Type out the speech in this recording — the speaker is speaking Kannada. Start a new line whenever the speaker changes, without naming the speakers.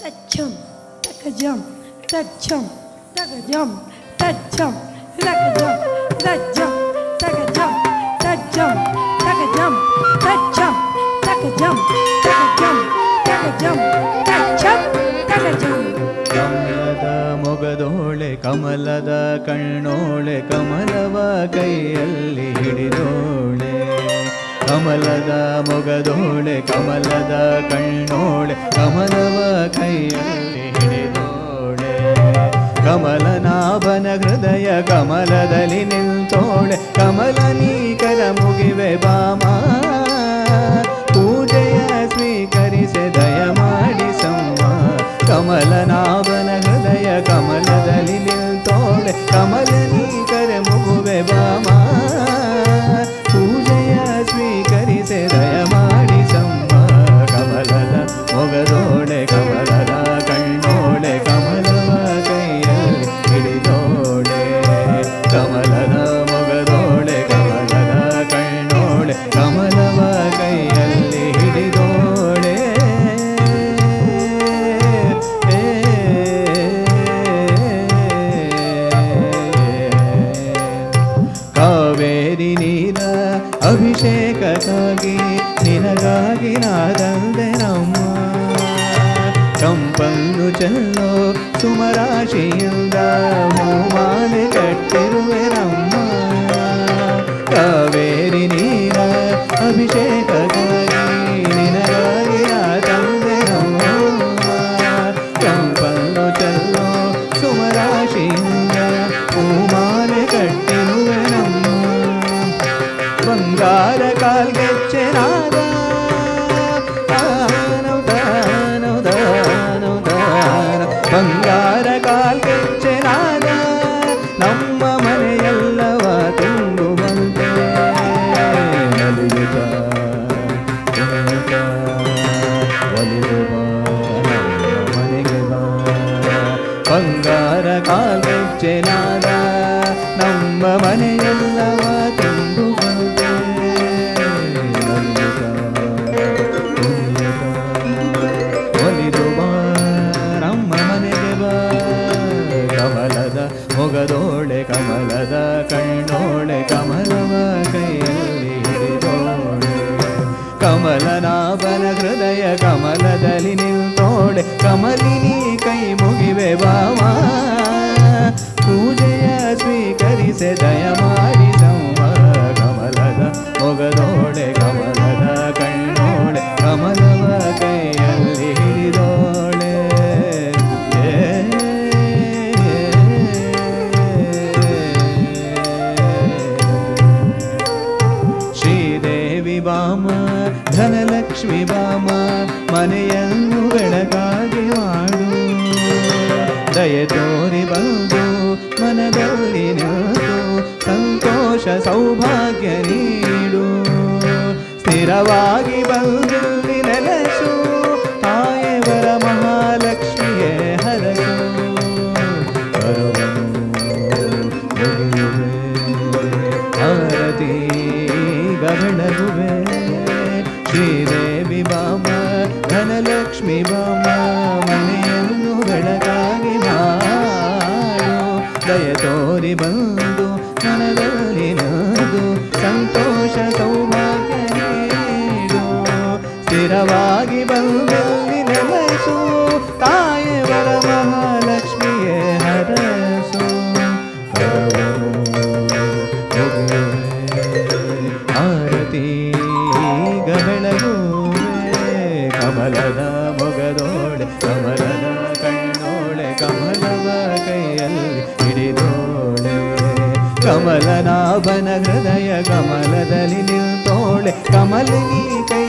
tachum, takajum, tachum, takajum, tachum, takajum, tachum, takajum, tachum, takajum, tachum, takajum, takajum, takajum, tachum, takajum.
ಕಮಲದ ಮೊಗದೋಳೆ ಕಮಲದ ಕಣ್ಣೋಳೆ ಕಮಲವ ಕೈಯಲ್ಲಿ ಹಿಡಿದೋಳೆ ಕಮಲದ ಮೊಗದೋಳೆ ಕಮಲದ ಕಣ್ಣೋಳೆ ಕಮಲವ ಕೈಯಲ್ಲಿ ಹಿಡಿದೋಳೆ ಕಮಲನಾಭನ ಹೃದಯ ಕಮಲದಲ್ಲಿ ನಿಲ್ತೋಳೆ ಕಮಲನೀಕರ ಮುಗಿವೆ ಬಾಮ ಪೂಜೆಯ ಸ್ವೀಕರಿಸೆ ದಯ ಮಾಡಿಸಮ್ಮ ಕಮಲನಾಭನ ಹೃದಯ ಕಮಲದಲ್ಲಿ ನಿಲ್ತೋಳೆ ಕಮಲನೀಕರ ಮುಗುವೆ ಬಾಮ ಪೂಜೆಯ ಸ್ವೀಕರಿಸೆ ದಯ ಮಾಡಿಸಮ್ಮ ಕಮಲದ ಮೊಗದೋಳೆ ಕಮಲದ ಕಣ್ಣೋಳೆ ಕಮಲವ ಕೈಯಲ್ಲಿ ಹಿಡಿದೋಳೆ ಕಮಲದ ಮೊಗದೋಳೆ ಕಮಲದ ಕಣ್ಣೋಳೆ ಕಮಲವ ಕೈಯಲ್ಲಿ ಹಿಡಿದೋಳೆ ಕಾವೇರಿ ನೀರ ಅಭಿಷೇಕಕ್ಕಾಗಿ ನಿನಗಾಗಿ ನಾದಂದೆ ನಮ್ಮ ಕಂಪನ್ನು ಚೆಲ್ಲೋ ಸುಮರಾಶಿಯಿಂದ ಹೂಮಾಲೆ ಕಟ್ಟಿರುವೆ ನಮ್ಮ ಕಾವೇರಿ ನೀರ ಅಭಿಷೇಕಕ್ಕಾಗಿ ನಿನಗಾಗಿ ನಾದಂದೆ ನಮ್ಮ ಕಂಪನ್ನು ಚೆಲ್ಲೋ ಸುಮರಾಶಿಯಿಂದ ಹೂಮಾಲೆ ಕಟ್ಟಿರುವೆ ನಮ್ಮ ಬಂಗಾರ ಕಾಲ್ಗೆಚ್ಚೆನಾದ ಬಂಗಾರ ಕಾಲ್ಗೆಚ್ಚೆನಾದ ನಮ್ಮ ಮನೆಯೆಲ್ಲವ ತುಂಬುವಂತೆ ನಲಿಯುತ್ತ ಒಲಿಯುವ ನಮ್ಮ ಮನೆಗೆ ಬಾ ಬಂಗಾರ ಕಾಲ್ಗೆಚ್ಚೆನಾದ ನಮ್ಮ ಮನೆಯೆಲ್ಲವ ತುಂಬುವಂತೆ ಒಲಿಯುವ ನಮ್ಮ ಮನೆಗೆ ಬಾ ಕಮಲದ ಮೊಗದೋಳೆ ಕಮಲದ ಕಣ್ಣೋಳೆ ಕಮಲವ ಕೈಯಲ್ಲಿ ಹಿಡಿದೋಳೆ ಕಮಲನಾಭನ ಹೃದಯ ಕಮಲದಲ್ಲಿ ನಿಲ್ತೋಳೆ ಕಮಲಿನಿ ಕೈ ಮುಗಿವೆ ಬಾಮ ಪೂಜೆಯ ಸ್ವೀಕರಿಸೆ ದಯ ಮಾಡಿಸಮ್ಮ ಕಮಲದ ಮೊಗದೋಳೆ ಕಮಲದ ಕಣ್ಣೋಳೆ ಕಮಲವ ಕೈಯಲ್ಲಿ ಹಿಡಿದೋಳೆ ಶ್ರೀದೇವಿ ಬಾಮ ಧನಲಕ್ಷ್ಮಿ ಬಾಮ ಮನೆಯನ್ನು ಬೆಳಗಾಗಿ ಮಾಡು ದಯೆ ತೋರಿ ಬಂದು ಮನದಲ್ಲಿ ನಿಂತು ಸಂತೋಷ ಸೌಭಾಗ್ಯ ನೀಡು ಸ್ಥಿರವಾಗಿ ಬಂದಲ್ಲಿ ನೆಲೆಸು ತಾಯೇವರ ಮಹಾಲಕ್ಷ್ಮಿಯೇ ಹರಸು ಬರುವನು ಆರತಿ ಗಮನಗುವೆ ಶ್ರೀದೇವಿ ಬಾಮ ಧನಲಕ್ಷ್ಮಿ ಬಾಮ ಮನೆಯನ್ನು ಬೆಳಗಾಗಿ ಮಾಡು ದಯ ತೋರಿ ಬಂದು ಮನದಲ್ಲಿ ನದು ಸಂತೋಷ ಸೌಭಾಗ್ಯ ನೀಡು ಸ್ಥಿರವಾಗಿ ಬಂದಲ್ಲಿ ನೆಲೆಸು ತಾಯೇವರ ಮಹಾಲಕ್ಷ್ಮಿಯೇ ಹರಸು ಆರತಿ ಬೆಳಗುವೆ ಕಮಲದ ಮೊಗದೋಳೆ ಕಮಲದ ಕಣ್ಣೋಳೆ ಕಮಲವ ಕೈಯಲ್ಲಿ ಹಿಡಿದೋಳೆ ಕಮಲನಾಭನ ಹೃದಯ ಕಮಲದಲ್ಲಿ ನಿಲ್ತೋಳೆ ಕಮಲಿನಿ ಕೈ